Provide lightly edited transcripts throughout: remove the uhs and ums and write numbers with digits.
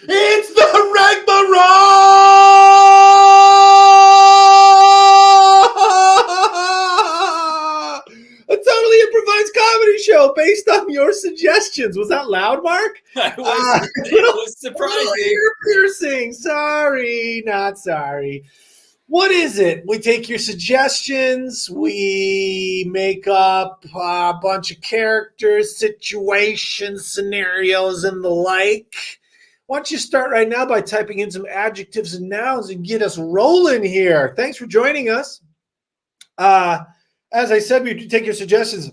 It's the Ragnarok! A totally improvised comedy show based on your suggestions. Was that loud, Mark? It was surprising. Ear piercing. Sorry, not sorry. What is it? We take your suggestions, we make up a bunch of characters, situations, scenarios, and the like. Why don't you start right now by typing in some adjectives and nouns and get us rolling here? Thanks for joining us. As I said, we take your suggestions.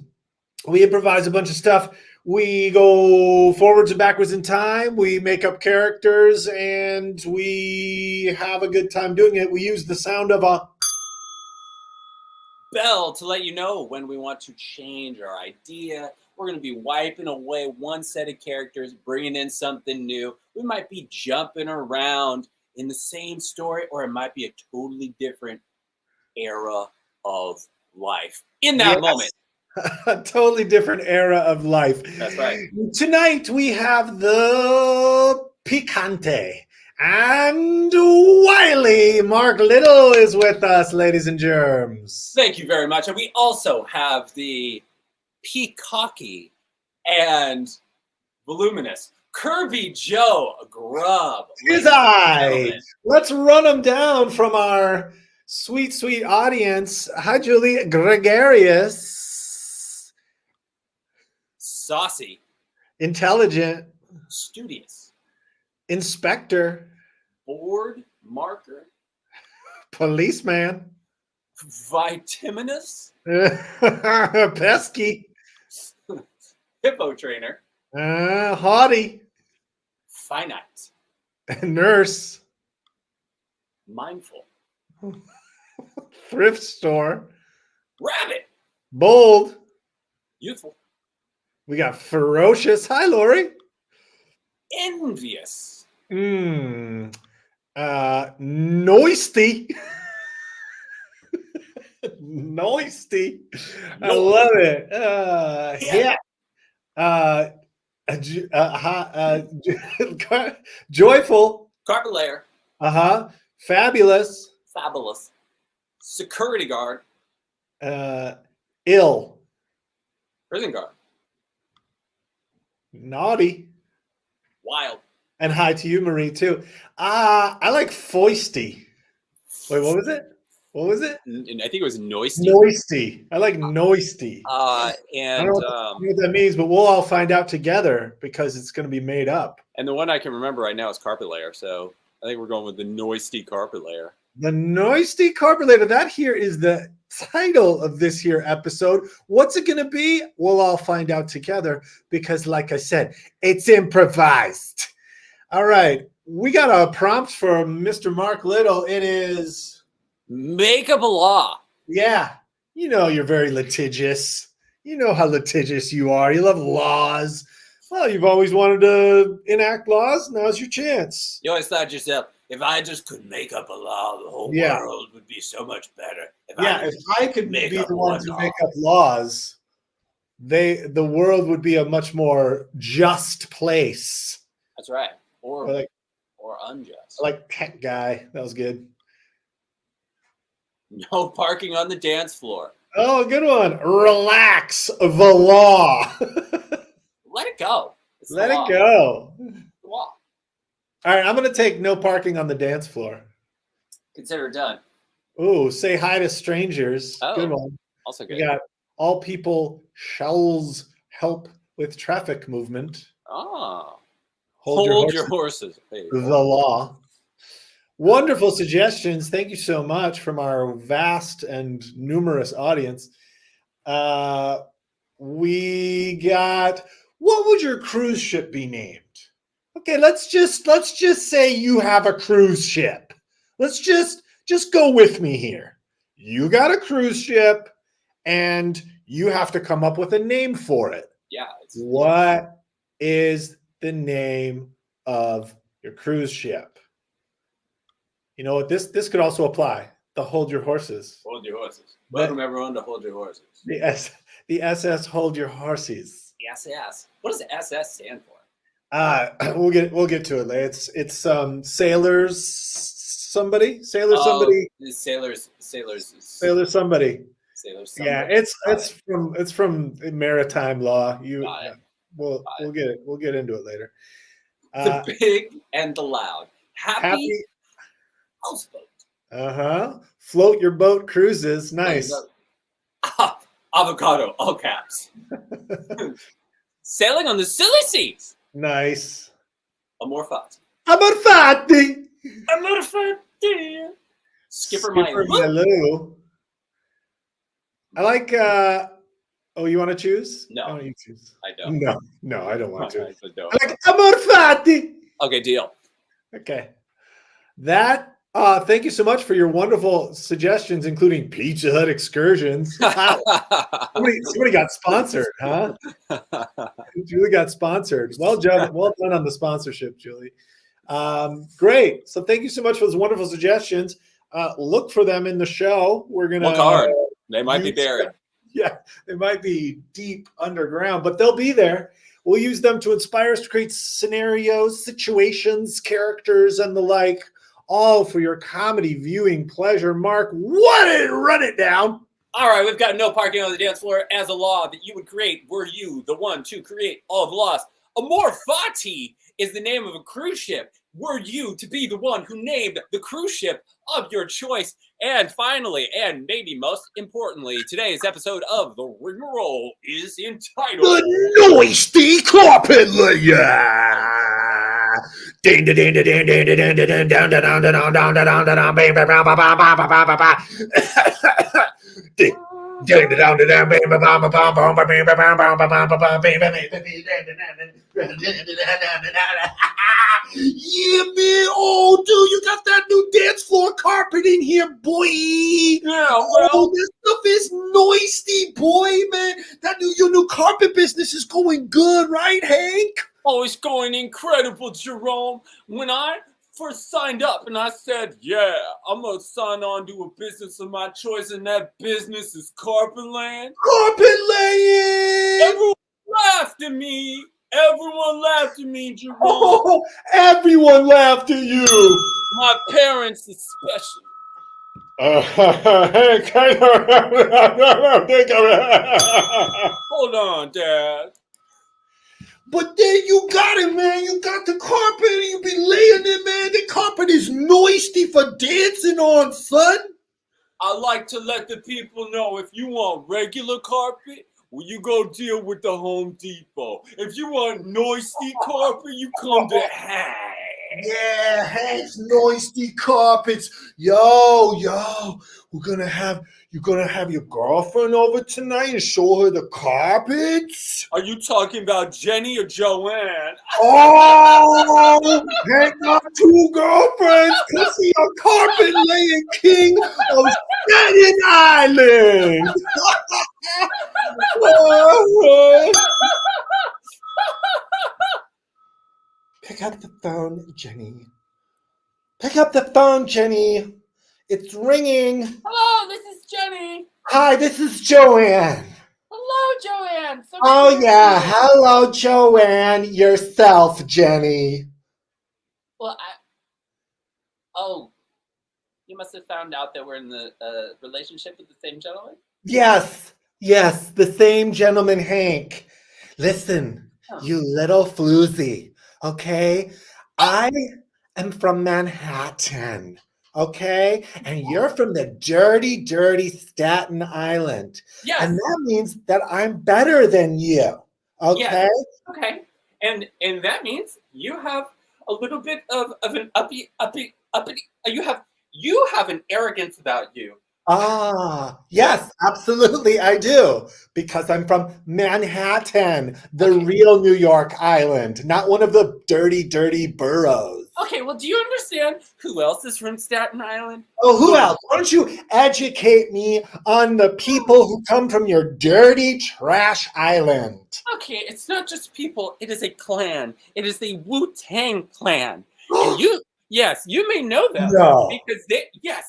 We improvise a bunch of stuff. We go forwards and backwards in time. We make up characters, and we have a good time doing it. We use the sound of a bell to let you know when we want to change our idea. We're going to be wiping away one set of characters, bringing in something new. We might be jumping around in the same story, or it might be a totally different era of life in that moment. A totally different era of life. That's right. Tonight we have the Picante. And Wiley, Mark Little is with us, ladies and germs. Thank you very much. And we also have the peacocky and voluminous Kerby Joe Grubb. His eye. Let's run them down from our sweet, sweet audience. Hi, Julie. Gregarious. Saucy. Intelligent. Studious. Inspector. Board marker. Policeman. Vitaminous. Pesky. Hippo trainer. Haughty. Finite. Nurse. Mindful. Thrift store. Rabbit. Bold. Youthful. We got ferocious. Hi, Lori. Envious. Noisty. Noisty. I love it. Yeah. Joyful. Carpet layer. Fabulous. Fabulous. Security guard. Ill. Prison guard. Naughty. Wild. And hi to you, Marie, too. I like foisty. Wait, what was it? What was it? I think it was Noisty. Noisty. I like noisty. And I don't know what that means, but we'll all find out together because it's going to be made up. And the one I can remember right now is carpet layer. So I think we're going with the Noisty carpet layer. The Noisty carpet layer. That here is the title of this here episode. What's it going to be? We'll all find out together because, like I said, it's improvised. All right. We got a prompt for Mr. Mark Little. It is... Make up a law. Yeah. You know you're very litigious. You know how litigious you are. You love laws. Well, you've always wanted to enact laws. Now's your chance. You always thought to yourself, if I just could make up a law, the whole world would be so much better. If I could be the one to make up laws, the world would be a much more just place. That's right. Or unjust. Like Tech Guy. That was good. No parking on the dance floor. Oh, good one. Relax the law. Let it go. Let it go. The law. All right, I'm going to take no parking on the dance floor. Consider it done. Ooh, say hi to strangers. Oh, good one. Also good. We got all people shells help with traffic movement. Oh. Hold your horses. The law. Wonderful suggestions. Thank you so much from our vast and numerous audience. We got, what would your cruise ship be named? Okay, let's just say you have a cruise ship. Let's just go with me here. You got a cruise ship and you have to come up with a name for it. Yeah. What is the name of your cruise ship? You know what? This could also apply. The Hold Your Horses. Hold Your Horses. Welcome everyone to Hold Your Horses. The SS Hold Your Horses. SS. What does SS stand for? We'll get to it later. It's sailors sailor Oh, somebody the sailors, sailor somebody. sailors. Yeah, Somebody. it's Got it. it's from it's from maritime law. Got it. Got We'll it. get it. We'll get into it later. The Uh, big and the loud. Happy happy. houseboat. Float your boat cruises. Oh, you Nice. got avocado. All caps. Sailing on the silly seas. Nice. Amor fati. Amorfati. Amor fati. Skipper my Skipper loop. Malou. I like. Oh, you want to choose? No, Oh, you choose. I don't. No, I don't want to. I don't. I like Amorfati. Okay, deal. Okay. That. Thank you so much for your wonderful suggestions, including Pizza Hut excursions. Wow. Somebody got sponsored, huh? Julie got sponsored. Well done on the sponsorship, Julie. Great. So thank you so much for those wonderful suggestions. Look for them in the show. We're gonna Look hard. They might be buried. Yeah, they might be deep underground, but they'll be there. We'll use them to inspire us to create scenarios, situations, characters, and the like, all for your comedy viewing pleasure. Mark, run it down. All right, we've got no parking on the dance floor as a law that you would create were you the one to create all the laws. Amor fati is the name of a cruise ship. Were you to be the one who named the cruise ship of your choice? And finally, and maybe most importantly, today's episode of The Rigmarole is entitled The Noisty Carpet Layer. Ding ding ding ding ding ding ding ding down down down down down down down bang bang bang bang bang bang bang bang. Ding ding down down bang bang bang bang bang bang bang bang bang bang bang. Yeah, man. Oh, dude, you got that new dance floor carpet in here, boy. Yeah, Oh, this stuff is noisy, boy, man. Your new carpet business is going good, right, Hank? Oh, it's going incredible, Jerome. When I first signed up and I said, yeah, I'm going to sign on to a business of my choice, and that business is Carpet Land. Carpet laying! Everyone laughed at me. Everyone laughed at me, Jerome. Oh, everyone laughed at you. My parents especially. Hold on, Dad. But then you got it, man. You got the carpet and you be laying it, man. The carpet is noisy for dancing on, son. I like to let the people know if you want regular carpet, well, you go deal with the Home Depot. If you want noisy carpet, you come to Hank. Yeah, Hank's noisy carpets. Yo, you're gonna have your girlfriend over tonight and show her the carpets. Are you talking about Jenny or Joanne? Oh, Hank got two girlfriends because he a carpet laying king of Staten Island. Pick up the phone, Jenny. Pick up the phone, Jenny. It's ringing. Hello, this is Jenny. Hi, this is Joanne. Hello, Joanne. So Oh, yeah. Hello, Joanne. Yourself, Jenny. Well, you must have found out that we're in the relationship with the same gentleman? Yes, the same gentleman, Hank. Listen, you little floozy, okay? I am from Manhattan, okay? And you're from the dirty, dirty Staten Island. Yes. And that means that I'm better than you, okay? Yes. Okay. And that means you have a little bit of an uppity. You have an arrogance about you. Yes, absolutely I do. Because I'm from Manhattan, the real New York Island, not one of the dirty, dirty boroughs. Okay, well, do you understand who else is from Staten Island? Oh, who else? Why don't you educate me on the people who come from your dirty trash island? Okay, it's not just people. It is a clan. It is the Wu-Tang clan. And you may know them. No. Because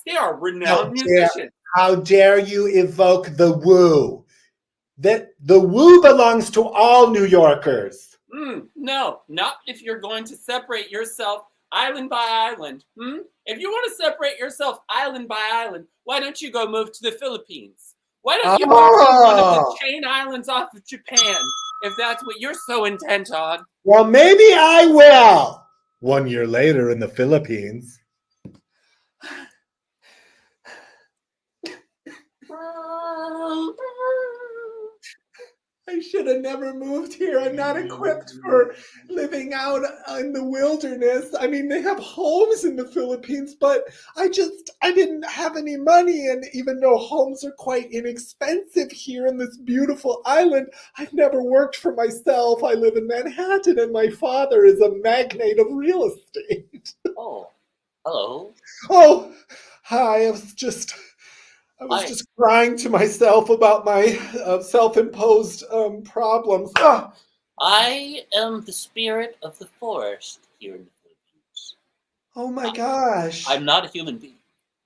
they are renowned musicians. How dare you evoke the Wu? The Wu belongs to all New Yorkers. No, not if you're going to separate yourself island by island. If you want to separate yourself island by island, why don't you go move to the Philippines? Why don't you move to one of the chain islands off of Japan, if that's what you're so intent on? Well, maybe I will. 1 year later in the Philippines. I should have never moved here. I'm not equipped for living out in the wilderness. I mean, they have homes in the Philippines, but I didn't have any money. And even though homes are quite inexpensive here in this beautiful island, I've never worked for myself. I live in Manhattan, and my father is a magnate of real estate. Oh, hello. Oh, hi. I was just crying to myself about my self-imposed problems. Ah! I am the spirit of the forest here in the Philippines. Oh my gosh. I'm not a human being.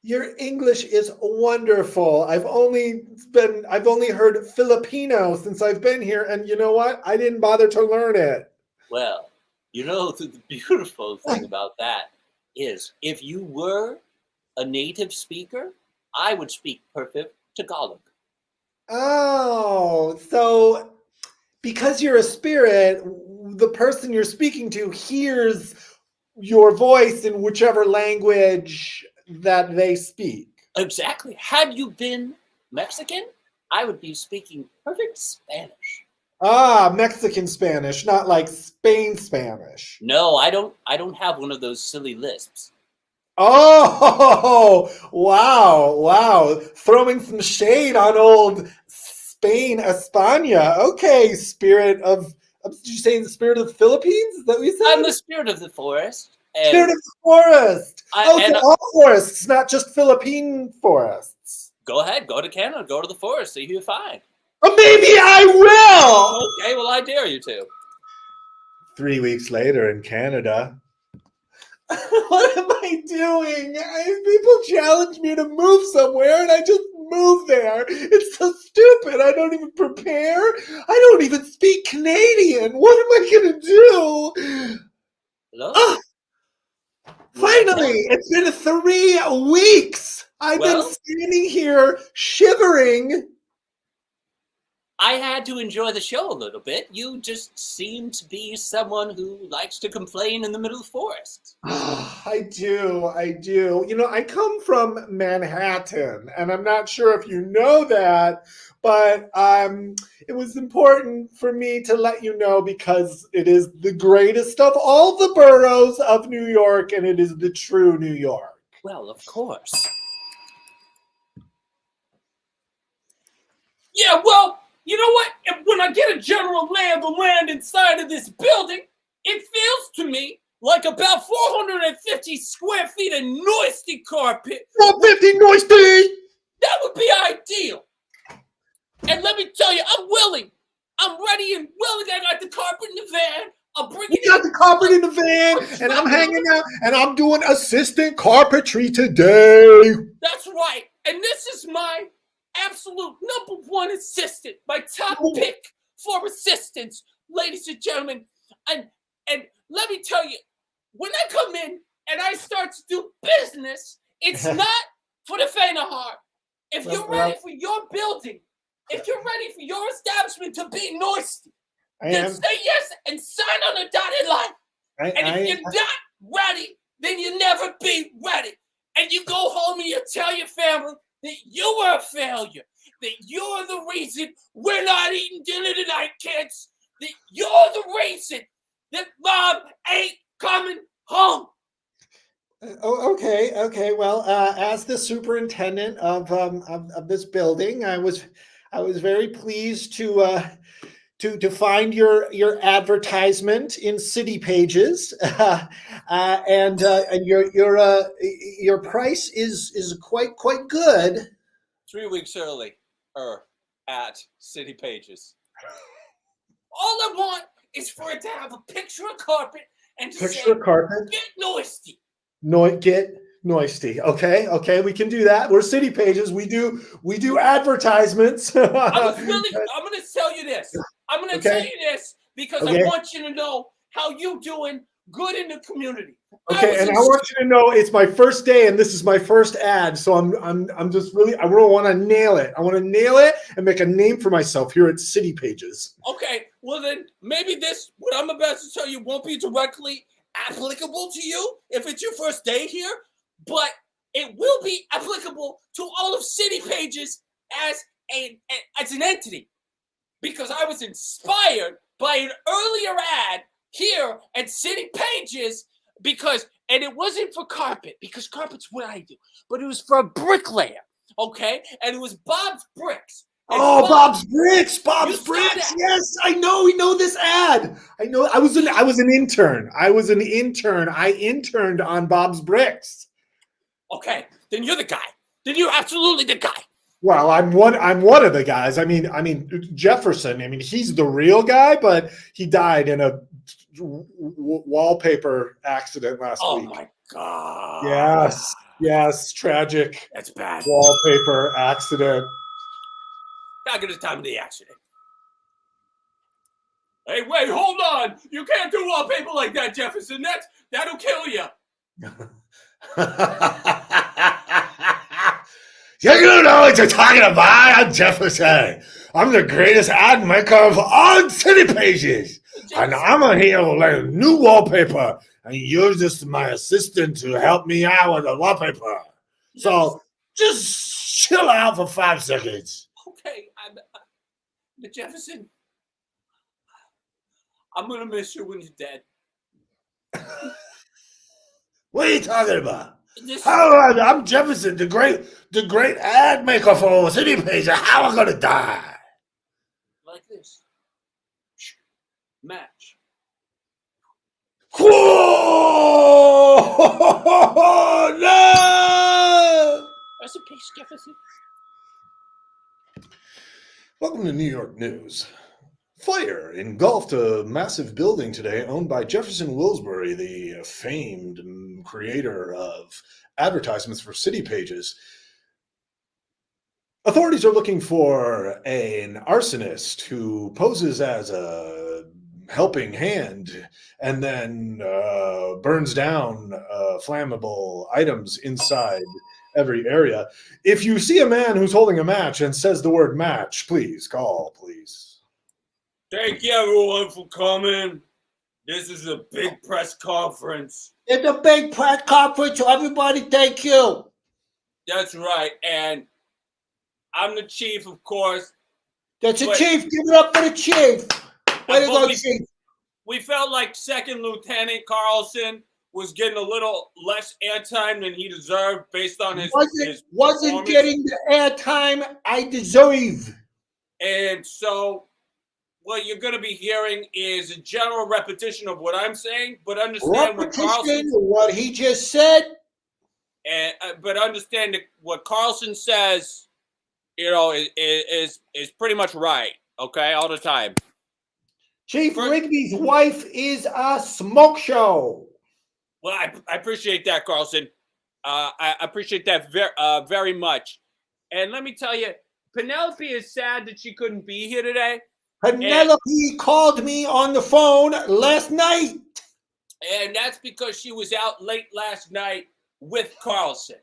Your English is wonderful. I've only heard Filipino since I've been here, and you know what? I didn't bother to learn it. Well, the beautiful thing about that is if you were a native speaker, I would speak perfect Tagalog. Oh, so because you're a spirit, the person you're speaking to hears your voice in whichever language that they speak. Exactly. Had you been Mexican, I would be speaking perfect Spanish. Ah, Mexican Spanish, not like Spain Spanish. No, I don't have one of those silly lisps. Oh, wow. Throwing some shade on old Spain, España. Okay, spirit of, did you say the spirit of the Philippines? Is that what you said? I'm the spirit of the forest. Spirit of the forest. So all forests, not just Philippine forests. Go ahead, go to Canada, go to the forest, see who you find. Oh, maybe I will. Okay, well, I dare you to. 3 weeks later in Canada. What am I doing? People challenge me to move somewhere, and I just move there. It's so stupid. I don't even prepare. I don't even speak Canadian. What am I going to do? Hello? Oh, finally, it's been 3 weeks. I've been standing here shivering. I had to enjoy the show a little bit. You just seem to be someone who likes to complain in the middle of the forest. I do. I come from Manhattan, and I'm not sure if you know that, but it was important for me to let you know because it is the greatest of all the boroughs of New York, and it is the true New York. Well, of course. Yeah, well, you know what? When I get a general lay of the land inside of this building, it feels to me like about 450 square feet of Noisty carpet. 450 Noisty! That would be ideal. And let me tell you, I'm willing. I'm ready and willing. I got the carpet in the van. I'll bring it in. You got the carpet in the van, and I'm hanging out, and I'm doing assistant carpentry today. That's right. And this is my absolute #1 assistant, my top pick for assistants, ladies and gentlemen. And let me tell you, when I come in and I start to do business, it's not for the faint of heart. If you're ready for your building, if you're ready for your establishment to be Noisty, then say yes and sign on the dotted line. If you're not ready, then you never be ready. And you go home and you tell your family that you were a failure, that you're the reason we're not eating dinner tonight, kids, that you're the reason that Mom ain't coming home. Okay. Well, as the superintendent of this building, I was very pleased to find your advertisement in City Pages, and your price is quite good. 3 weeks early, at City Pages. All I want is for it to have a picture of carpet and to say, carpet. Get Noisty. Get Noisty. Okay, we can do that. We're City Pages. We do advertisements. I'm going to tell you this. I'm going to tell you this because Okay. I want you to know how you doing good in the community. Okay, and I want you to know it's my first day, and this is my first ad, so I'm just really I really want to nail it. I want to nail it and make a name for myself here at City Pages. Okay, well then maybe what I'm about to tell you won't be directly applicable to you if it's your first day here, but it will be applicable to all of City Pages as an entity, because I was inspired by an earlier ad here at City Pages and it wasn't for carpet, because carpet's what I do, but it was for a bricklayer, okay? And it was Bob's Bricks. And Oh, Bob's Bricks! you Bob's saw Bricks! that. Yes, I know. We know this ad. I know. I was an intern. I interned on Bob's Bricks. Okay, then you're the guy. Then you're absolutely the guy. Well, I'm one of the guys. I mean Jefferson. I mean, he's the real guy, but he died in a wallpaper accident last week. Oh my God. Yes, tragic. That's bad. Wallpaper accident. Back at the time of the accident. Hey, wait, hold on. You can't do wallpaper like that, Jefferson. That'll kill you. You don't know what you're talking about. I'm Jefferson. I'm the greatest ad maker of all City Pages. And I'm here with like new wallpaper. And you're just my assistant to help me out with the wallpaper. So just chill out for 5 seconds. Okay, but Jefferson, I'm gonna miss you when you're dead. What are you talking about? I'm Jefferson, the great ad maker for City Pages. How am I gonna die? Like this. Match. Whoa! No! Rest in peace, Jefferson. Welcome to New York News. Fire engulfed a massive building today owned by Jefferson Willsbury, the famed creator of advertisements for City Pages. Authorities are looking for an arsonist who poses as a helping hand and then burns down flammable items inside every area. If you see a man who's holding a match and says the word match, please call, please. Thank you, everyone, for coming. This is a big press conference. It's a big press conference, so everybody thank you. That's right, and I'm the chief, of course. That's the chief. Give it up for the chief. Way to go, chief. We felt like Second Lieutenant Carlson was getting a little less airtime than he deserved based on his wasn't getting the airtime I deserve. And so what you're going to be hearing is a general repetition of what I'm saying, but understand what he just said. But understand that what Carlson says, is pretty much right. Okay, all the time. Chief Rigby's wife is a smoke show. Well, I appreciate that, Carlson. I appreciate that very much. And let me tell you, Penelope is sad that she couldn't be here today. Penelope called me on the phone last night. And that's because she was out late last night with Carlson.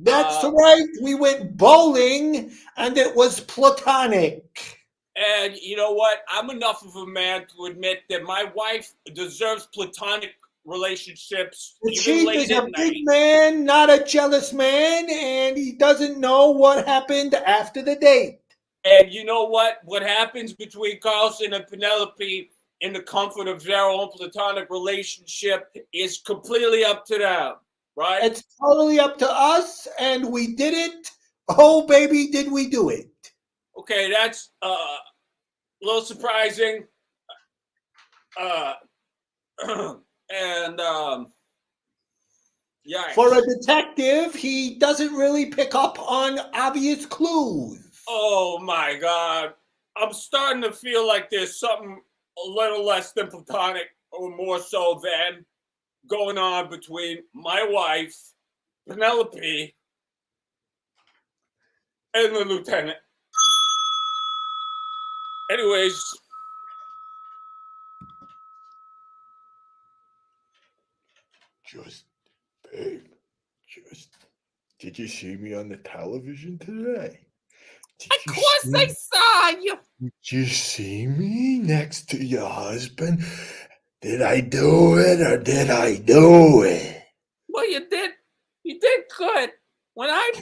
That's right. We went bowling, and it was platonic. And you know what? I'm enough of a man to admit that my wife deserves platonic relationships. The chief is a big man, not a jealous man, and he doesn't know what happened after the date. And you know what? What happens between Carlson and Penelope in the comfort of their own platonic relationship is completely up to them, right? It's totally up to us, and we did it. Oh, baby, did we do it. Okay, that's a little surprising. Yeah. For a detective, he doesn't really pick up on obvious clues. Oh my God. I'm starting to feel like there's something a little less than platonic or more so than going on between my wife, Penelope, and the lieutenant. Anyways, Just, babe, just, did you see me on the television today? Of course I saw you. Did you see me next to your husband? Did I do it or did I do it? Well, you did good. When I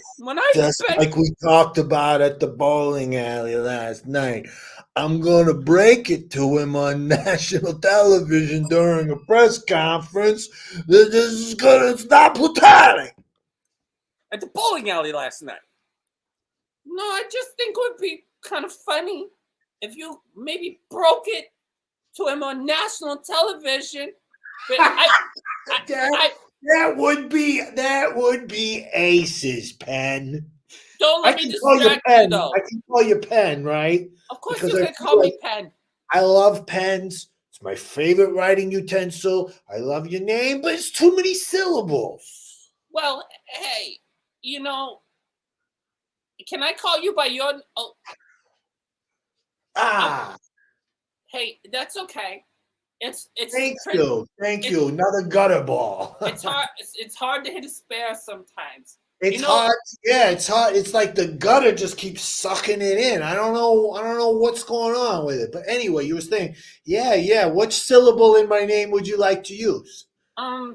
Just bet, like we talked about at the bowling alley last night. I'm going to break it to him on national television during a press conference that this is going to stop platonic. at the bowling alley last night. No, I just think it would be kind of funny if you maybe broke it to him on national television. But That would be aces, Pen. don't I let me can call you distract you, Pen. though. I can call you Pen, right? Of course Because you I can feel call me like Pen. I love pens. It's my favorite writing utensil. I love your name, but it's too many syllables. Well, hey, you know, can I call you by your? Oh, hey, that's okay. It's Thank pretty, you. Another gutter ball. it's hard. It's hard to hit a spare sometimes. It's hard. Yeah, it's hard. It's like the gutter just keeps sucking it in. I don't know what's going on with it. But anyway, you were saying, yeah. Which syllable in my name would you like to use? I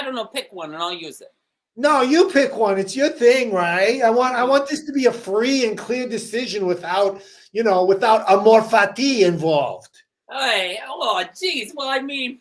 don't know. Pick one and I'll use it. No, you pick one. It's your thing, right? I want this to be a free and clear decision without amor fati involved. Hey, oh, geez. Well, I mean,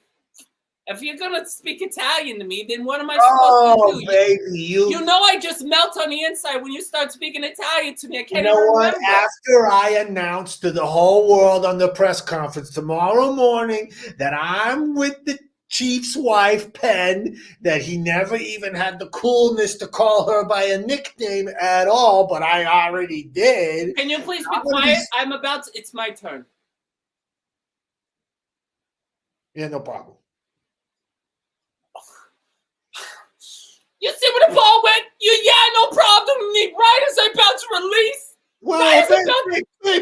if you're gonna speak Italian to me, then what am I supposed to do? Baby, you know I just melt on the inside when you start speaking Italian to me. I can't You know even what? remember. After I announce to the whole world on the press conference tomorrow morning that I'm with the Chief's wife, Penn, that he never even had the coolness to call her by a nickname at all, but I already did. Can you please be quiet? It's my turn. Yeah, no problem. You see where the ball went? No problem. Right as I about to release. Well,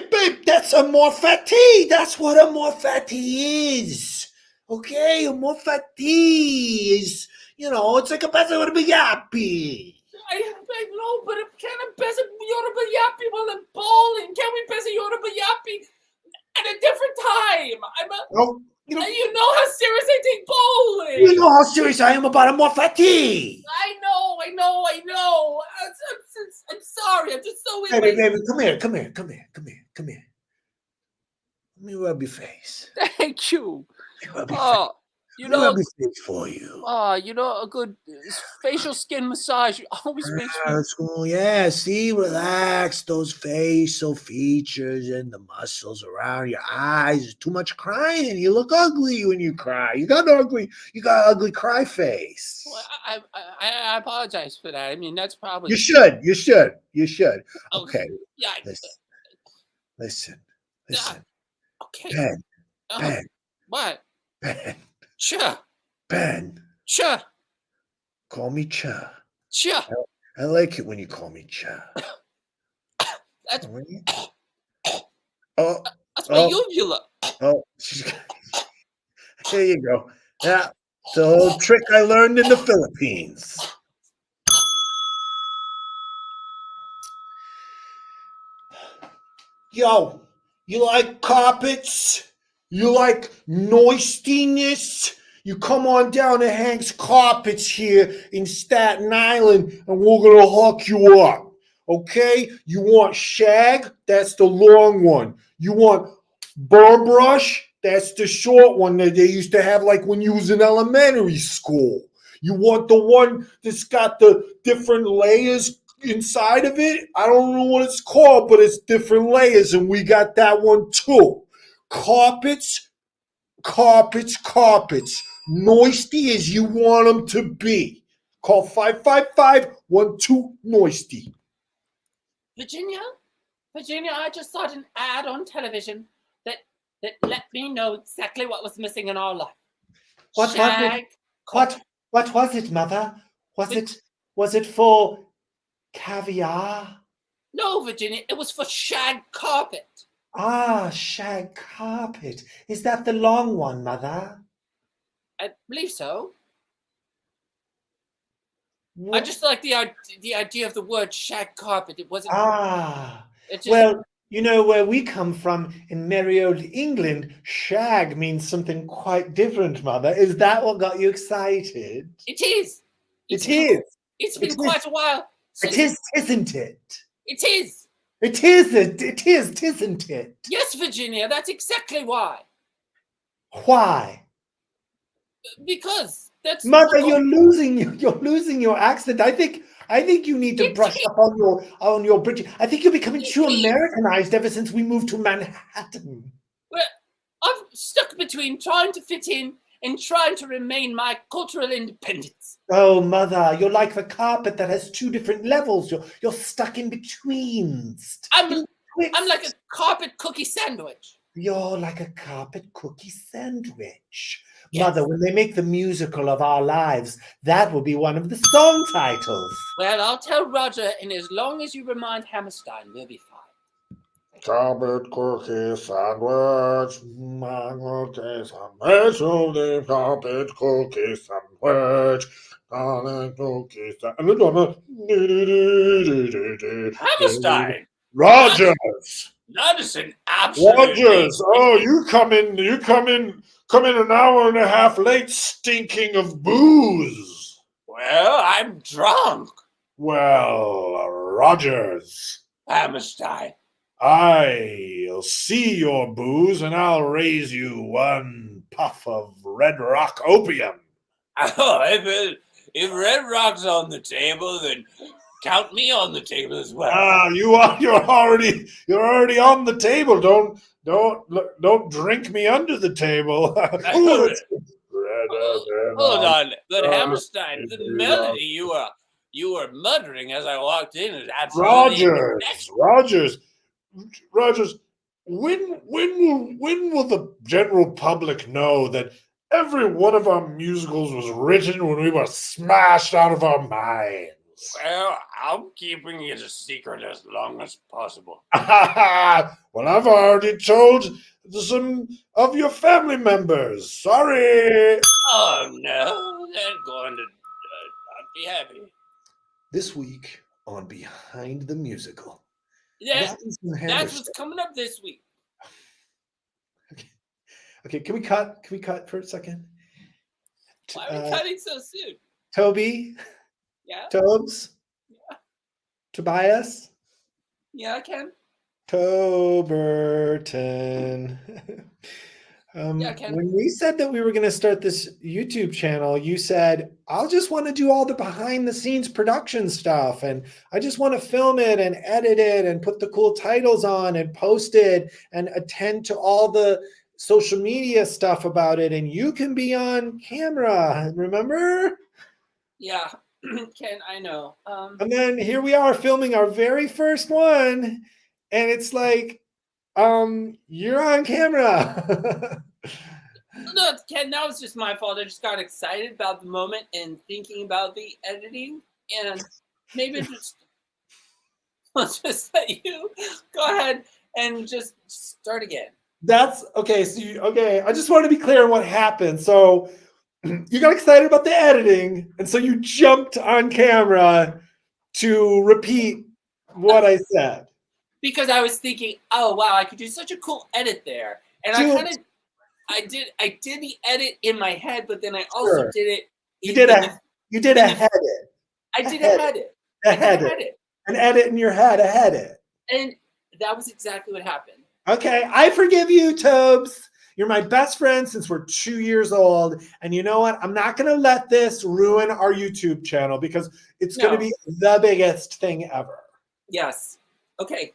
babe, that's amor fati. That's what amor fati is. Okay, amor fati is, it's like a better with a yappy. I know, but can I better Yoruba Yappy while I'm bowling? Can we better Yoruba Yappy at a different time? You know how serious I take bowling. You know how serious I am about amor fati. I know. I'm sorry. I'm just so Baby, come here. Let me rub your face. Thank you. Rub your face for you. A good facial skin massage always makes me. Yeah, see, relax those facial features and the muscles around your eyes. Too much crying. You look ugly when you cry. You got ugly cry face. Well, I apologize for that. I mean, that's probably. You should. Okay. Yeah. Listen. Okay. Ben. What? Ben. Sure. Ben. Sure. Call me Cha. Sure. I like it when you call me Cha. That's that's my uvula. There you go. Yeah, it's a whole trick I learned in the Philippines. Yo, you like carpets? You like noistiness? You come on down to Hank's Carpets here in Staten Island and we're going to hook you up. Okay? You want shag? That's the long one. You want burr brush? That's the short one that they used to have like when you was in elementary school. You want the one that's got the different layers inside of it? I don't know what it's called, but it's different layers, and we got that one too. Carpets. Noisty as you want them to be. Call 555-12-Noisty. Virginia, I just saw an ad on television that let me know exactly what was missing in our life. What was it, Mother? Was it for caviar? No, Virginia, it was for shag carpet. Ah, shag carpet. Is that the long one, Mother? I believe so. I What? just like the idea of the word shag carpet. It wasn't. Ah, It just, well, you know where we come from in merry old England, shag means something quite different, Mother. Is that what got you excited? it is. It is. It's It been is. quite a while It since. is, isn't it? It is. It is, it is, isn't it? Yes, Virginia. That's exactly why. Why? Because that's Mother, the you're losing your accent. I think you need to It brush is. up on your British. I think you're becoming too It is. Americanized ever since we moved to Manhattan. Well, I'm stuck between trying to fit in and trying to remain my cultural independence. Oh, Mother, you're like the carpet that has two different levels. You're stuck in between. I'm like a carpet cookie sandwich. You're like a carpet cookie sandwich. Yes. Mother, when they make the musical of our lives, that will be one of the song titles. Well, I'll tell Roger, and as long as you remind Hammerstein, we'll be fine. Carpet cookie sandwich, cookie sandwich, carpet cookie sandwich, carpet cookie sandwich. Hammerstein! Rogers! That is an absolute. Rogers! Oh, you come in an hour and a half late, stinking of booze. Well, I'm drunk. Well, Rogers. Hammerstein. I'll see your booze and I'll raise you one puff of Red Rock opium. Oh, if Red Rock's on the table, then count me on the table as well. Ah, you're already on the table. Don't drink me under the table. Hold on, but Hammerstein, the melody you were muttering as I walked in is absolutely Rogers, when will the general public know that every one of our musicals was written when we were smashed out of our minds? Well, I'm keeping it a secret as long as possible. Well, I've already told some of your family members. Sorry. Oh no, they're going to not be happy. This week on Behind the Musical. That's what's coming up this week. Okay, can we cut? Can we cut for a second? Why are we cutting so soon? Toby? Yeah? Tobes? Yeah. Tobias? Yeah, I can. Toberton. Yeah, Ken. When we said that we were going to start this YouTube channel, you said, I'll just want to do all the behind the scenes production stuff. And I just want to film it and edit it and put the cool titles on and post it and attend to all the social media stuff about it. And you can be on camera. Remember? Yeah, Ken, I know. And then here we are filming our very first one. And it's like, you're on camera. No, Ken, that was just my fault. I just got excited about the moment and thinking about the editing, and maybe I'll just let you go ahead and just start again. That's okay. So I just want to be clear on what happened. So you got excited about the editing, and so you jumped on camera to repeat what I said. Because I was thinking, oh wow, I could do such a cool edit there, and I did the edit in my head, but then I also did it. You did a head it. I did a head it. An edit in your head, a head it. And that was exactly what happened. Okay, I forgive you, Tobes. You're my best friend since we're 2 years old, and you know what? I'm not going to let this ruin our YouTube channel because it's going to be the biggest thing ever. Yes. Okay.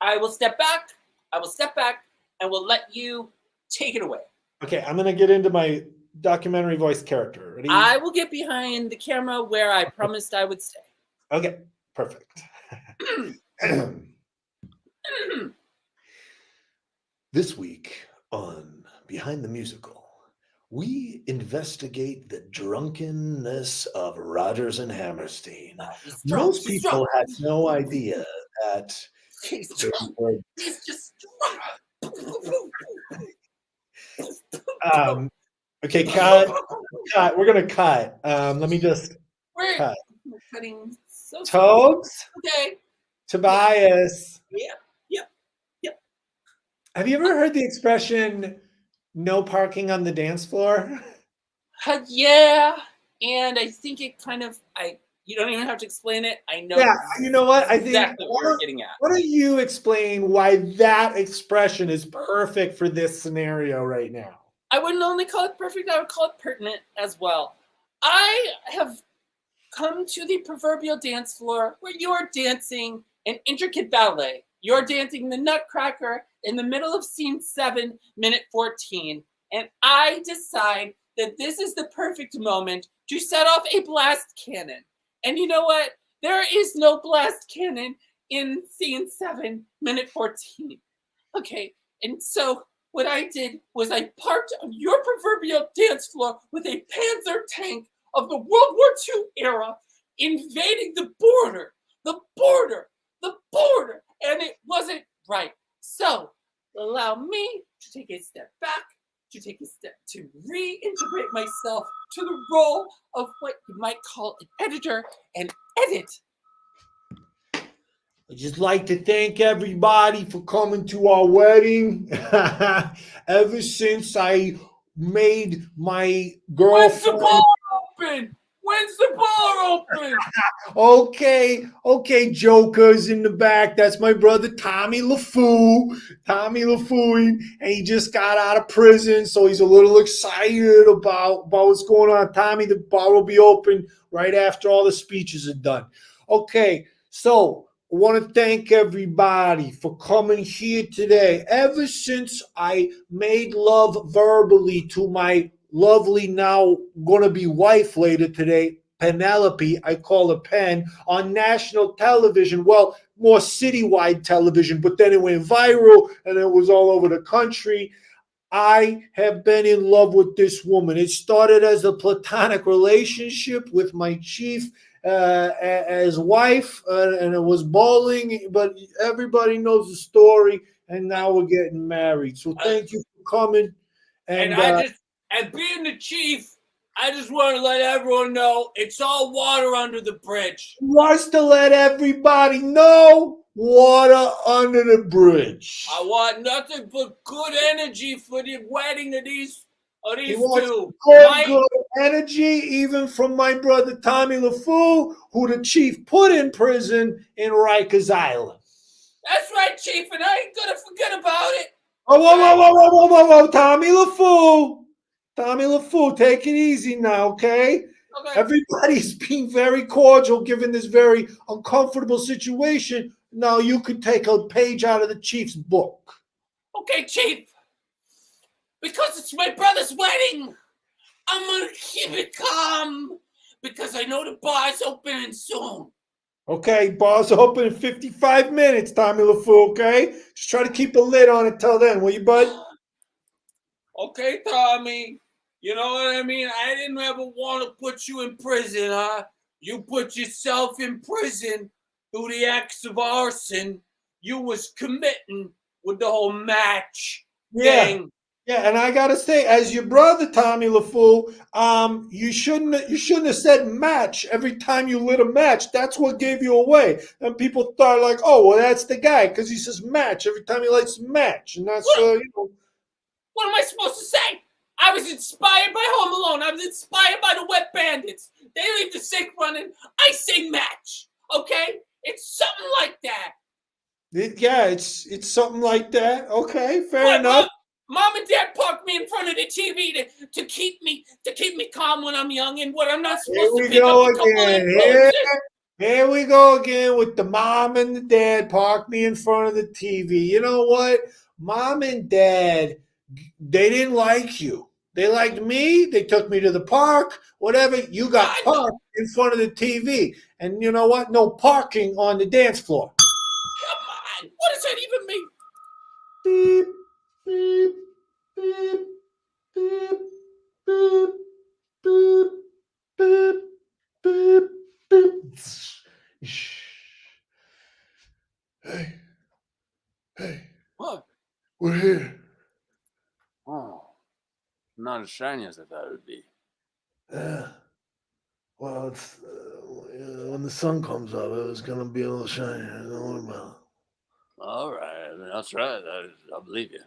I will step back, and we'll let you take it away. Okay, I'm going to get into my documentary voice character. Ready? I will get behind the camera where I promised I would stay. Okay, perfect. This week on Behind the Musical, we investigate the drunkenness of Rodgers and Hammerstein. Most people had no idea that He's just Okay, cut. Cut. We're gonna cut. Let me just We're cut. cutting so Toads, okay. Tobias. Yeah. Yep. Yep. Have you ever heard the expression "no parking on the dance floor"? Yeah. And I think it kind of you don't even have to explain it. I know Yeah, you know what? I think exactly what you're getting at. why don't you explain why that expression is perfect for this scenario right now? I wouldn't only call it perfect, I would call it pertinent as well. I have come to the proverbial dance floor where you're dancing an intricate ballet. You're dancing the Nutcracker in the middle of scene 7, minute 14. And I decide that this is the perfect moment to set off a blast cannon. And you know what? There is no blast cannon in scene 7, minute 14. Okay, and so what I did was I parked on your proverbial dance floor with a Panzer tank of the World War II era invading the border, and it wasn't right. So allow me to take a step back, to take a step to reintegrate myself to the role of what you might call an editor and edit. I'd just like to thank everybody for coming to our wedding. Ever since I made my When's the girlfriend. bar open? When's the bar open? Okay, jokers in the back. That's my brother Tommy LaFou. Tommy LaFou, and he just got out of prison, so he's a little excited about what's going on. Tommy, the bar will be open right after all the speeches are done. Okay, so I want to thank everybody for coming here today. Ever since I made love verbally to my lovely now gonna be wife later today, Penelope, I call her Pen, on national television. Well, more citywide television, but then it went viral and it was all over the country. I have been in love with this woman. It started as a platonic relationship with my chief as wife, and it was bowling, but everybody knows the story, and now we're getting married. So thank you for coming. And and being the chief, I just want to let everyone know it's all water under the bridge. Wants to let everybody know water under the bridge. I want nothing but good energy for the wedding of these He wants two. good energy, even from my brother Tommy LaFou, who the chief put in prison in Rikers Island. That's right, chief, and I ain't gonna forget about it. Oh, whoa, Tommy LaFou. Tommy LaFou, take it easy now, okay? Okay. Everybody's being very cordial given this very uncomfortable situation. Now you could take a page out of the chief's book. Okay, chief. Because it's my brother's wedding, I'm gonna keep it calm because I know the bar's opening soon. Okay, bar's open in 55 minutes, Tommy LaFou, okay? Just try to keep a lid on it till then, will you, bud? Okay, Tommy. You know what I mean? I didn't ever want to put you in prison, huh? You put yourself in prison through the acts of arson. You was committing with the whole match thing. Yeah, and I gotta say, as your brother, Tommy LaFou, you shouldn't have said match every time you lit a match. That's what gave you away. And people thought like, oh, well, that's the guy because he says match every time he lights a match, and that's What am I supposed to say? I was inspired by Home Alone. I was inspired by the Wet Bandits. They leave the sink running. I say match. Okay, it's something like that. Yeah, it's something like that. Okay, fair enough. Mom and Dad parked me in front of the TV to keep me calm when I'm young and what I'm not supposed to pick up a couple of influences. Here we go again with the mom and the dad parked me in front of the TV. You know what? Mom and dad, they didn't like you. They liked me. They took me to the park. Whatever. You got parked in front of the TV. And you know what? No parking on the dance floor. Come on. What does that even mean? Beep, beep, beep, beep, beep, beep, beep, beep, beep. Hey, What? we're here. Oh, not as shiny as I thought it would be. Yeah. Well, it's when the sun comes up, it's gonna be a little shiny. Don't worry about it. All right, I mean, that's right. I believe you.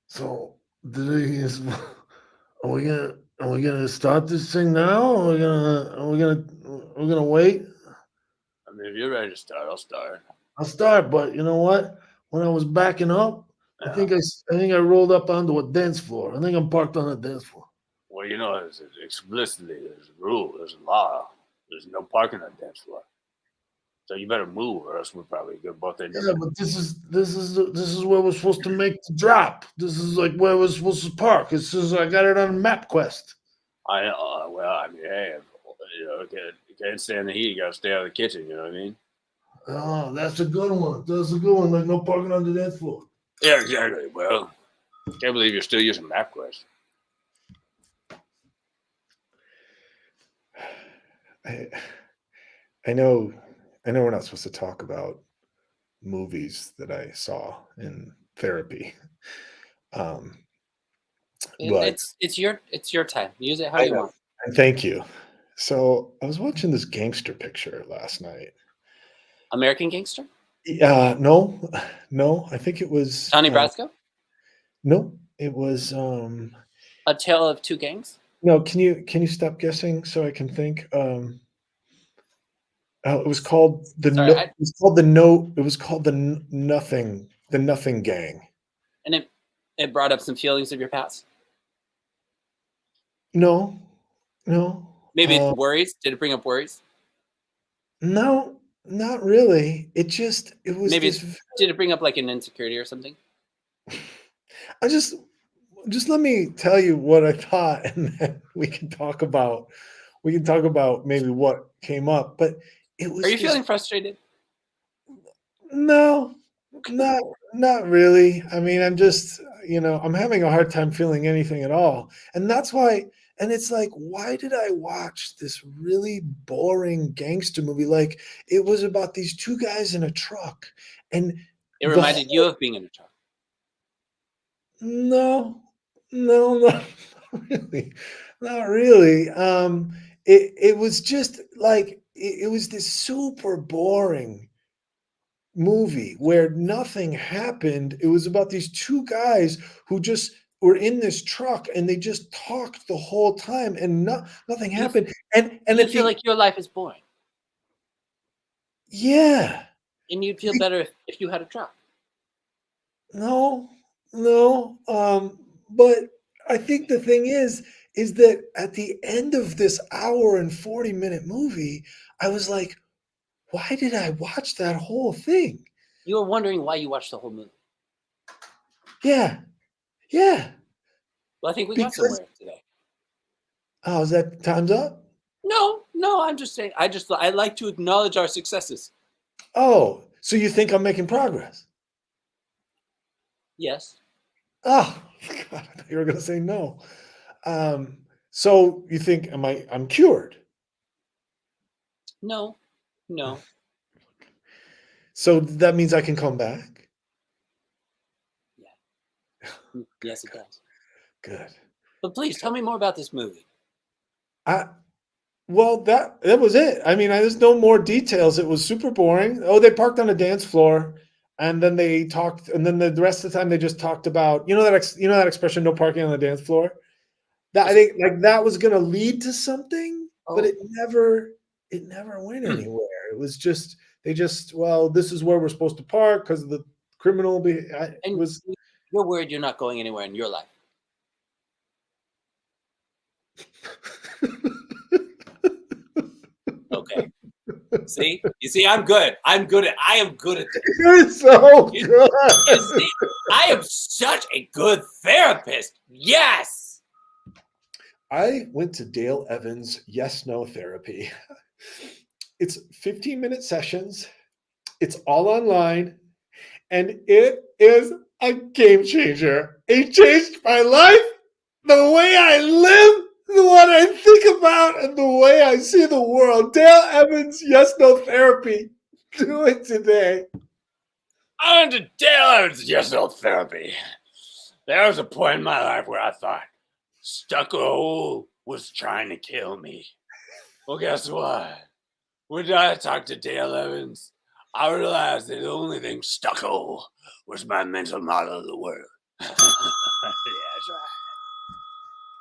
So, are we gonna start this thing now? Or are we gonna wait? I mean, if you're ready to start, I'll start. I'll start, but you know what? When I was backing up, Yeah. I think I rolled up onto a dance floor. I think I'm parked on a dance floor. Well, you know, explicitly, there's a rule, there's a law. There's no parking on the dance floor. So you better move, or else we're probably good both end Yeah, up. but this is where we're supposed to make the drop. This is like where we're supposed to park. This is I got it on MapQuest. Well, I mean, hey, you know, you can't stay in the heat. You gotta stay out of the kitchen. You know what I mean? Oh, that's a good one. That's a good one. Like no parking on the dance floor. Yeah, exactly. Well, can't believe you're still using MapQuest. I know we're not supposed to talk about movies that I saw in therapy. But It's your time. Use it how I you know. want. And thank you. So I was watching this gangster picture last night. American Gangster? No, I think it was Donnie Brasco? No, it was A Tale of Two Gangs? no, can you stop guessing so I can think? It was called it was called the Nothing Gang. And it brought up some feelings of your past. No. Maybe worries. Did it bring up worries? No, not really. It was Maybe this. did it bring up like an insecurity or something? I just let me tell you what I thought, and then we can talk about maybe what came up. But it was. Are you feeling frustrated? No, not really. I mean, I'm just I'm having a hard time feeling anything at all, and that's why. And it's like, why did I watch this really boring gangster movie? Like, it was about these two guys in a truck, and It reminded you of being in a truck. No, not really, not really. It was just like it was this super boring movie where nothing happened. It was about these two guys who just were in this truck and they just talked the whole time and nothing happened. And you feel like your life is boring. Yeah. And you'd feel better if you had a truck. No. But I think the thing is that at the end of this hour and 40-minute movie, I was like, why did I watch that whole thing? You were wondering why you watched the whole movie. Yeah. Well, I think we got somewhere today. Oh, is that time's up? No, I'm just saying. I like to acknowledge our successes. Oh, so you think I'm making progress? Yes. Oh, God, I thought you were going to say no. So you think I'm cured? No. So that means I can come back? Yeah. Yes, it does. Good. But please tell me more about this movie. Well, that was it. I mean, there's no more details. It was super boring. Oh, they parked on a dance floor, and then they talked, and then the rest of the time they just talked about that expression, no parking on the dance floor. That I think like that was going to lead to something, but it never went anywhere. It was just this is where we're supposed to park because of the criminal. You're worried you're not going anywhere in your life. Okay. See? You see, I'm good. I am good at this. You're so good. You see, I am such a good therapist. Yes. I went to Dale Evans' Yes No Therapy. It's 15-minute sessions. It's all online. And it is a game changer. It changed my life, the way I live, what I think about, and the way I see the world. Dale Evans' Yes No Therapy. Do it today. On to Dale Evans' Yes No Therapy. There was a point in my life where I thought Stucco was trying to kill me. Well, guess what? When I talked to Dale Evans, I realized that the only thing Stucco was my mental model of the world. Yeah, that's right.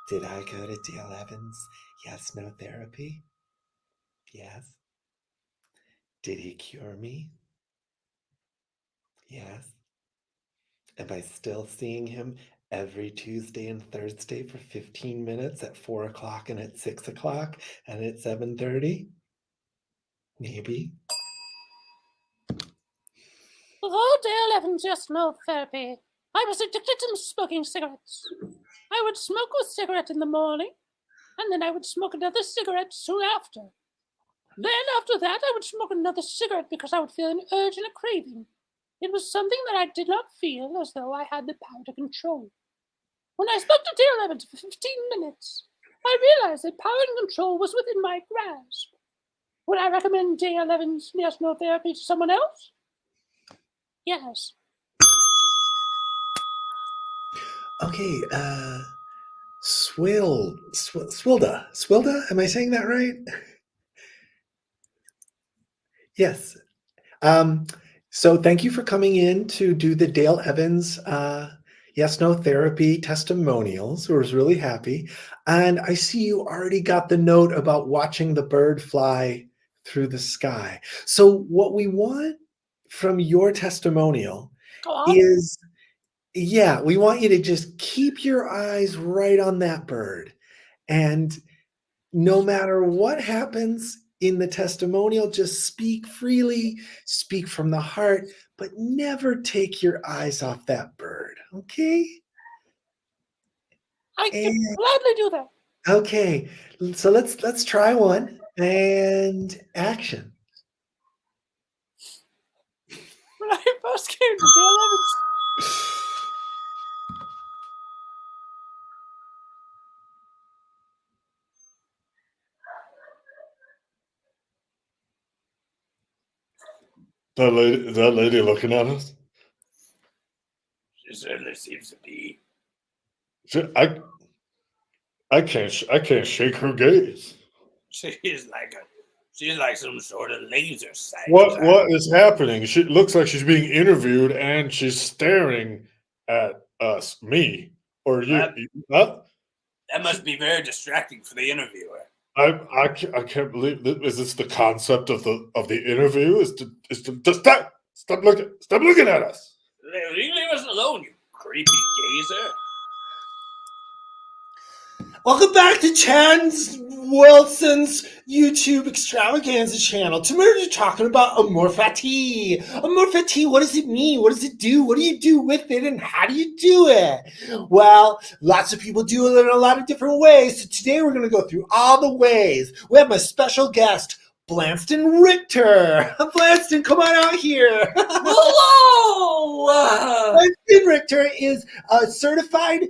Did I go to Dale Evans' yes, no therapy? Yes. Did he cure me? Yes. Am I still seeing him every Tuesday and Thursday for 15 minutes at 4 o'clock and at 6 o'clock and at 7:30? Maybe. Before Dale Evans' yes no therapy, I was addicted to smoking cigarettes. I would smoke a cigarette in the morning, and then I would smoke another cigarette soon after. Then after that, I would smoke another cigarette because I would feel an urge and a craving. It was something that I did not feel as though I had the power to control. When I spoke to Dale Evans for 15 minutes, I realized that power and control was within my grasp. Would I recommend Dale Evans' yes no therapy to someone else? Yes. Okay, Swilda, am I saying that right? Yes. So thank you for coming in to do the Dale Evans yes no therapy testimonials. I was really happy. And I see you already got the note about watching the bird fly through the sky. So what we want from your testimonial Go on. is, yeah, we want you to just keep your eyes right on that bird. And no matter what happens in the testimonial, just speak freely, speak from the heart, but never take your eyes off that bird. Okay? I can And gladly do that. okay. So let's try one. And action. When I first came to Dale Evans, That lady looking at us? She certainly seems to be. I can't shake her gaze. She's like some sort of laser sight. What is happening? She looks like she's being interviewed and she's staring at us, me, or you. Huh? That must be very distracting for the interviewer. I can't believe this. Is this the concept of the interview? Is to stop looking at us. Leave us alone, you creepy gazer. Welcome back to Chance Wilson's YouTube extravaganza channel. Tonight we're talking about amour fati. Amour fati, what does it mean? What does it do? What do you do with it? And how do you do it? Well, lots of people do it in a lot of different ways. So today we're going to go through all the ways. We have my special guest, Blanston Richter. Blanston, come on out here. Hello! Blanston Richter is a certified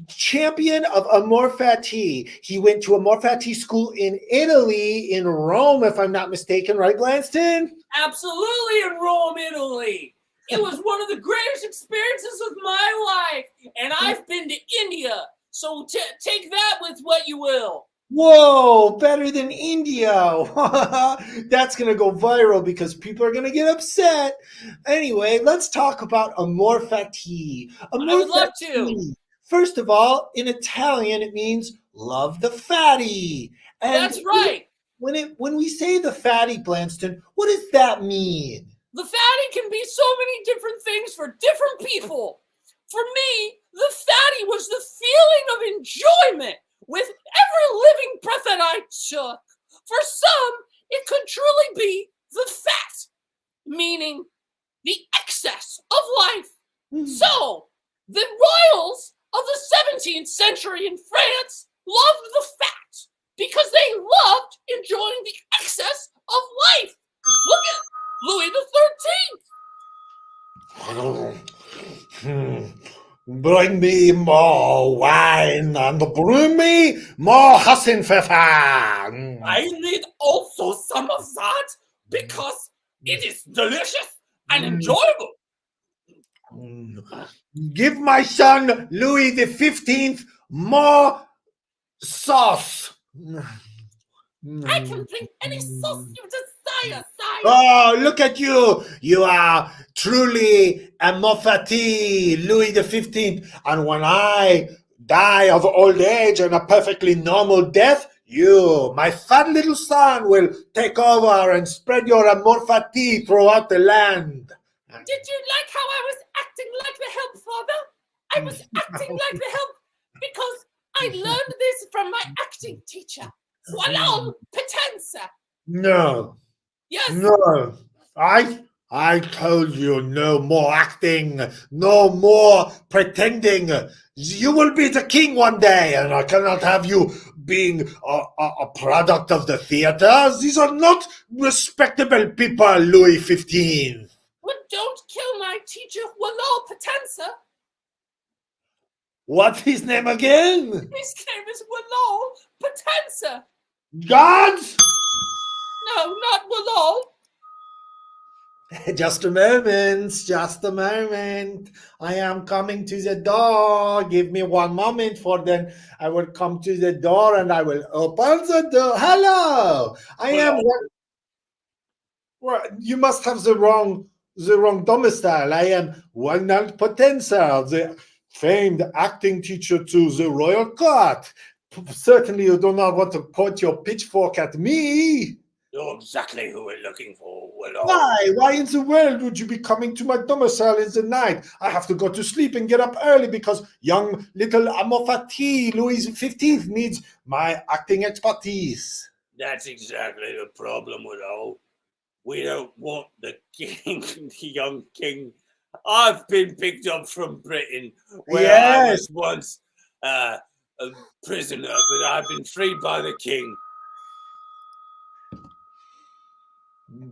champion of amour fati. He went to amour fati school in Italy, in Rome, if I'm not mistaken, right, Blanston? Absolutely in Rome, Italy. It was one of the greatest experiences of my life. And I've been to India. So take that with what you will. Whoa, better than India. That's going to go viral because people are going to get upset. Anyway, let's talk about amour fati. I would love to. First of all, in Italian, it means love the fatty. And that's right. When we say the fatty, Blanston, what does that mean? The fatty can be so many different things for different people. For me, the fatty was the feeling of enjoyment with every living breath that I took. For some, it could truly be the fat, meaning the excess of life. So, the royals of the 17th century in France loved the fat because they loved enjoying the excess of life. Look at Louis XIII. Bring me more wine and bring me more Hassenpfeffer. I need also some of that because it is delicious and enjoyable. Give my son Louis the 15th more sauce. I can bring any sauce you desire, sire. Oh, look at you. You are truly a Moffati, Louis the 15th. And when I die of old age and a perfectly normal death, you, my fat little son, will take over and spread your amor fati throughout the land. Did you like how I was acting like the help, father? I was acting like the help because I learned this from my acting teacher, Walal Potenza. No, Yes, no. I told you no more acting, no more pretending. You will be the king one day, and I cannot have you being a product of the theater. These are not respectable people, Louis XV. but don't kill my teacher, Walal Potenza. What's his name again? His name is Walal Potenza. Gods? No, not Walal. Just a moment, just a moment. I am coming to the door. Give me one moment, for then I will come to the door and I will open the door. Hello, I am. Well, you must have the wrong domicile. I am Walnut Potenza, the famed acting teacher to the royal court. Certainly, you do not want to point your pitchfork at me. You're exactly who we're looking for, Walal. Why? Why in the world would you be coming to my domicile in the night? I have to go to sleep and get up early because young little Amofati Louis XV needs my acting expertise. That's exactly the problem, Walal. We don't want the king, the young king. I've been picked up from Britain, where I was once a prisoner, but I've been freed by the king.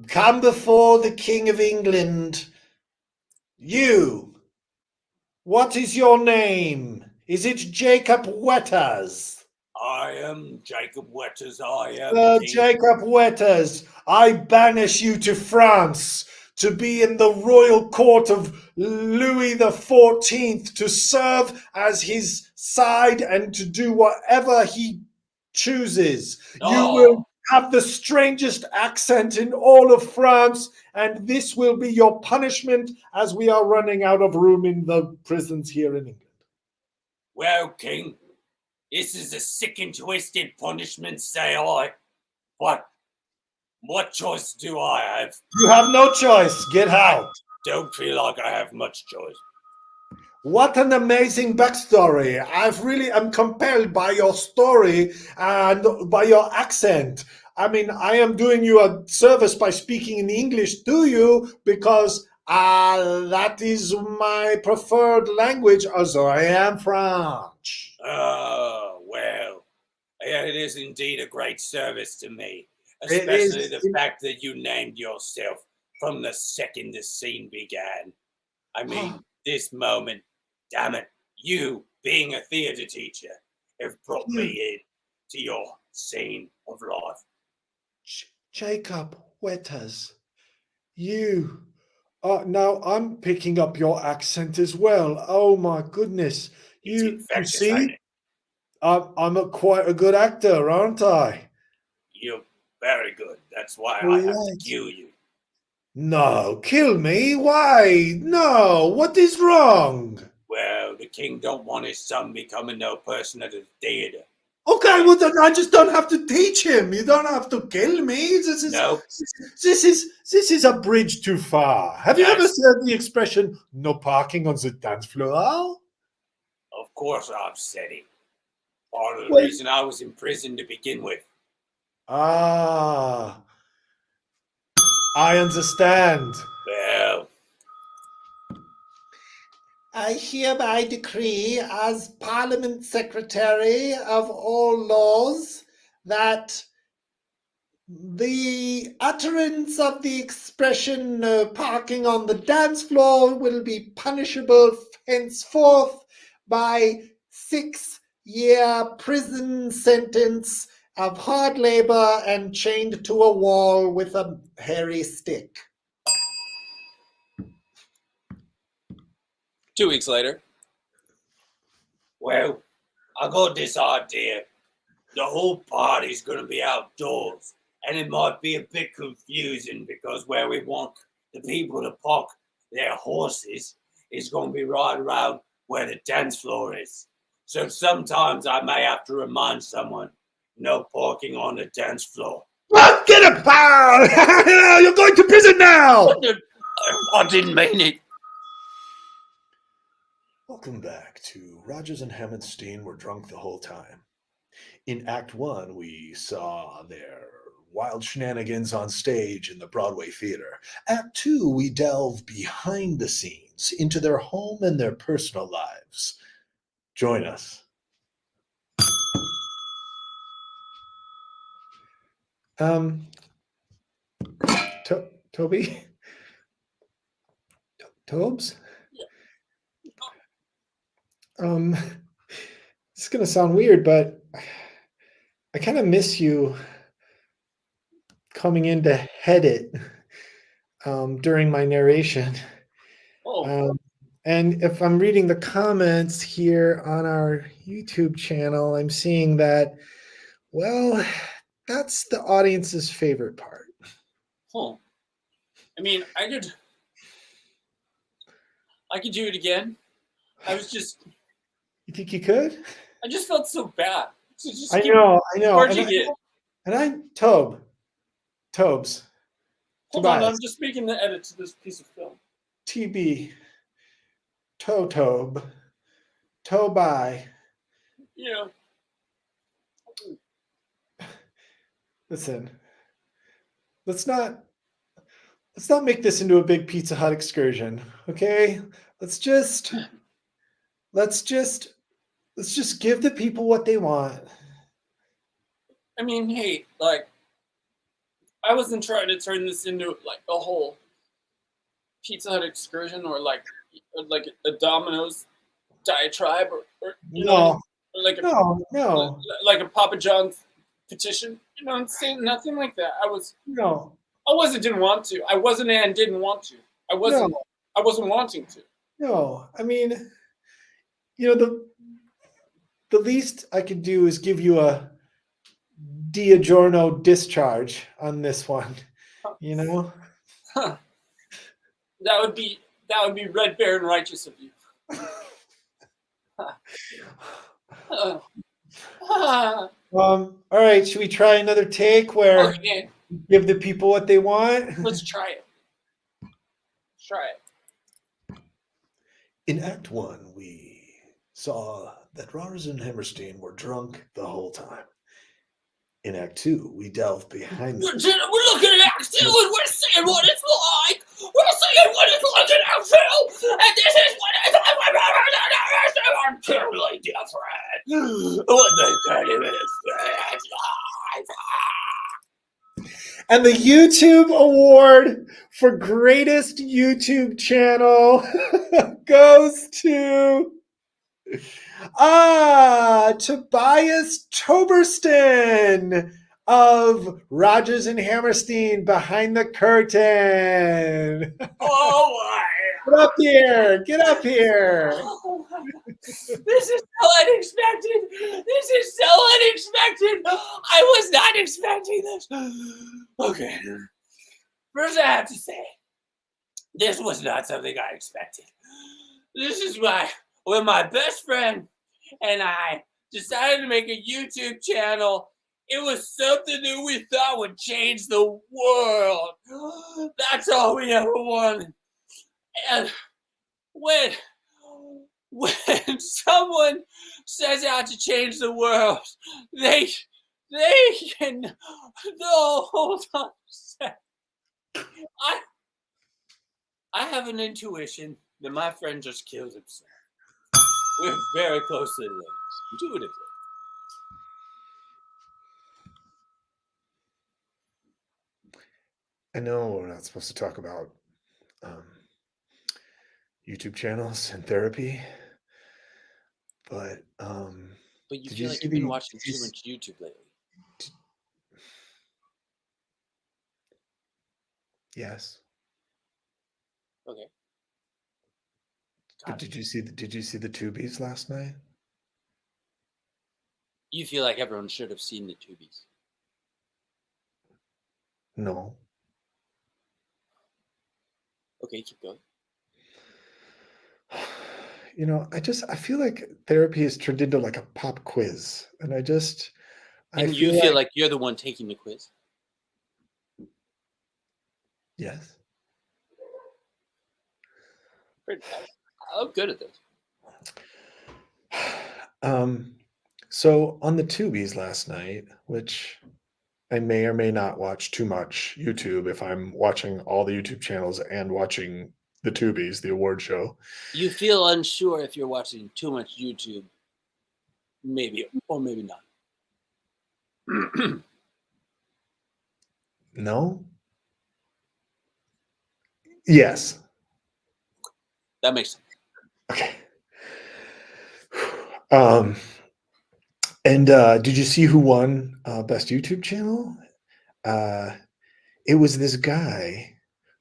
Come before the King of England. You, what is your name? Is it Jacob Wetters? I am Jacob Wetters. I am king. Jacob Wetters, I banish you to France to be in the royal court of Louis XIV, to serve as his side and to do whatever he chooses. You will have the strangest accent in all of France, and this will be your punishment as we are running out of room in the prisons here in England. Well, king, this is a sick and twisted punishment, say I. But what choice do I have? You have no choice. Get out. Don't feel like I have much choice. What an amazing backstory. I'm compelled by your story and by your accent. I mean, I am doing you a service by speaking in English to you because that is my preferred language, although I am French. Oh, well, it is indeed a great service to me, especially the fact that you named yourself from the second the scene began. I mean, this moment, damn it, you, being a theater teacher, have brought me in to your scene of life. Jacob Wetters, you. Now I'm picking up your accent as well. Oh my goodness. You see, I'm quite a good actor, aren't I? You're very good. That's why I have to kill you. No, kill me? Why? No, what is wrong? Well, the king don't want his son becoming no person at the theater. Okay, well then I just don't have to teach him. You don't have to kill me. This is a bridge too far. Have you ever heard the expression "no parking on the dance floor"? Of course I've said it. Part of the reason I was in prison to begin with. Ah, I understand. Well, I hereby decree, as Parliament Secretary of all laws, that the utterance of the expression parking on the dance floor will be punishable henceforth by 6-year prison sentence of hard labor and chained to a wall with a hairy stick. 2 weeks later. Well, I got this idea. The whole party's gonna be outdoors, and it might be a bit confusing because where we want the people to park their horses is gonna be right around where the dance floor is. So sometimes I may have to remind someone, no parking on the dance floor. Ah, get him, pal! You're going to prison now! I didn't mean it. Welcome back to Rogers and Hammerstein Were Drunk the Whole Time. In Act 1, we saw their wild shenanigans on stage in the Broadway Theater. Act 2, we delve behind the scenes into their home and their personal lives. Join us. Toby? Tobes? It's gonna sound weird, but I kind of miss you coming in to head it during my narration. And if I'm reading the comments here on our YouTube channel, I'm seeing that, well, that's the audience's favorite part. I mean, I could do it again. You think you could? I just felt so bad. So just I know. Tobes. Hold on, I'm just making the edit to this piece of film. TB. Tobe. Tobai. Yeah. Listen. Let's not make this into a big Pizza Hut excursion, okay? Let's just give the people what they want. I mean, hey, like, I wasn't trying to turn this into like a whole Pizza Hut excursion or like a Domino's diatribe or No. like a Papa John's petition. You know what I'm saying? Nothing like that. I didn't want to. I wasn't and didn't want to. I wasn't wanting to. No. I mean, the least I could do is give you a Diaggiorno discharge on this one. Huh. That would be Red Bear and righteous of you. All right, should we try another take where give the people what they want? Let's try it. In Act 1, we saw that Rogers and Hammerstein were drunk the whole time. In Act 2, we delved behind the We're looking at Act 2 and we're seeing what it's like. We're seeing what it's like in Act 2. And this is what it's like. I'm totally different. What they can't even expect. And the YouTube award for greatest YouTube channel goes to Tobias Toberston of Rogers and Hammerstein Behind the Curtain. Oh, Get up here. This is so unexpected. I was not expecting this. Okay. First, I have to say, this was not something I expected. This is when my best friend and I decided to make a YouTube channel. It was something that we thought would change the world. That's all we ever wanted. And when someone sets out to change the world, they can hold on a sec. I have an intuition that my friend just killed himself. We're very close to the limbs, intuitively. I know we're not supposed to talk about YouTube channels and therapy, but you feel like you've been watching too much YouTube lately. Yes. Okay. But God, did you see the Tubies last night? you feel like everyone should have seen the Tubies. No. Okay, keep going. You know, I feel like therapy has turned into like a pop quiz, and I And you feel feel like like you're the one taking the quiz. yes. Pretty nice. I'm good at this. So on the Tubies last night, which I may or may not watch too much YouTube if I'm watching all the YouTube channels and watching the Tubies, the award show. You feel unsure if you're watching too much YouTube, maybe or maybe not. No? Yes. That makes sense. Okay. And did you see who won best YouTube channel? It was this guy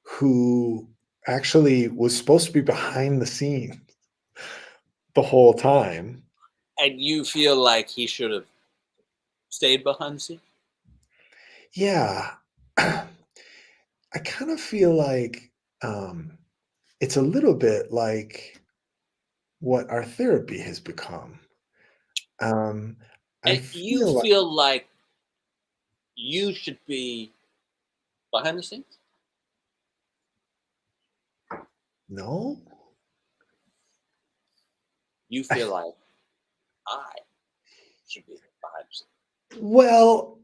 who actually was supposed to be behind the scene the whole time. And you feel like he should have stayed behind the scene? Yeah. I kind of feel like it's a little bit like what our therapy has become. I And you feel like feel like you should be behind the scenes? no. You feel like I should be behind the scenes. Well,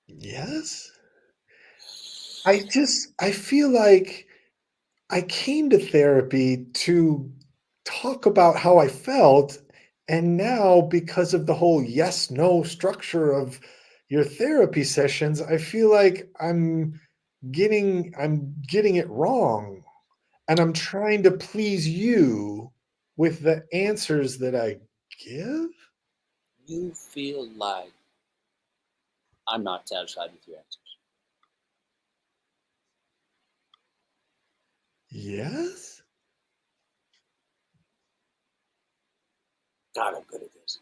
yes. I feel like I came to therapy to talk about how I felt, and now because of the whole yes no structure of your therapy sessions, I feel like I'm getting it wrong, and I'm trying to please you with the answers that I give. You feel like I'm not satisfied with your answers. Yes. God, I'm good at this.